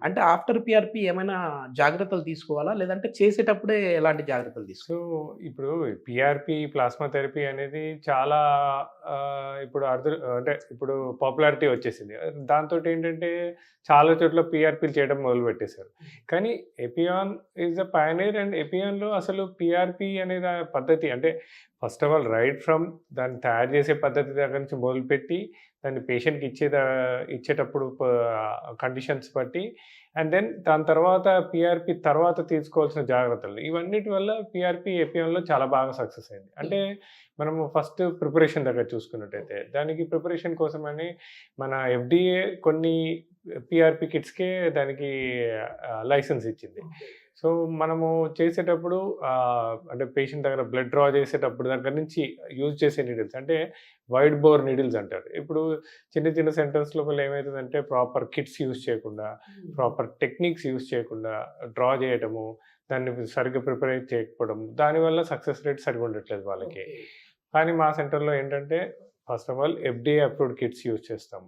అంటే after PRP ఏమైనా జాగ్రత్తలు తీసుకోవాలా? లేదంటే చేసేటప్పుడే ఎలాంటి జాగ్రత్తలు సో, తీసుకోవాలి? ఇప్పుడు పీఆర్‌పీ, ప్లాస్మా థెరపీ అనేది చాలా ఇప్పుడు అంటే ఇప్పుడు పాపులారిటీ వచ్చేసింది. దాంతోటేంటంటే చాలా చోట్ల పీఆర్‌పీలు చేయడం మొదలుపెట్టేసారు. కానీ ఎపియాన్ ఈస్ ద పయనీర్ అండ్ ఎపియాన్‌లో అసలు పీఆర్‌పీ అనే పద్ధతి అంటే first of all right from దాన్ని తయారు చేసే పద్ధతి దగ్గర నుంచి మొదలుపెట్టి దాన్ని పేషెంట్‌కి ఇచ్చేటప్పుడు కండిషన్స్ బట్టి అండ్ దెన్ దాని తర్వాత పీఆర్‌పీ తర్వాత తీసుకోవాల్సిన జాగ్రత్తలు. ఇవన్నిటి వల్ల పీఆర్‌పీ ఏపీఎంలో చాలా బాగా సక్సెస్ అయింది. అంటే మనము ఫస్ట్ ప్రిపరేషన్ దగ్గర చూసుకున్నట్టయితే, దానికి ప్రిపరేషన్ కోసమని మన ఎఫ్‌డీఏ కొన్ని పీఆర్‌పీ కిట్స్‌కే దానికి లైసెన్స్ ఇచ్చింది. సో, మనము చేసేటప్పుడు అంటే పేషెంట్ దగ్గర బ్లడ్ డ్రా చేసేటప్పుడు దగ్గర నుంచి యూజ్ చేసే నీడిల్స్ అంటే వైడ్ బోర్ నీడిల్స్ అంటారు. ఇప్పుడు చిన్న చిన్న సెంటర్స్ లోపల ఏమైతదంటే ప్రాపర్ కిట్స్ యూజ్ చేయకుండా, ప్రాపర్ టెక్నిక్స్ యూజ్ చేయకుండా డ్రా చేయటము, దాన్ని సరిగ్గా ప్రిపేర్ చేయకపోవడం, దానివల్ల సక్సెస్ రేట్ సరిగ్గా ఉండట్లేదు వాళ్ళకి. ఓకే. కానీ మా సెంటర్‌లో ఏంటంటే first of all FDA approved kits use చేస్తాం.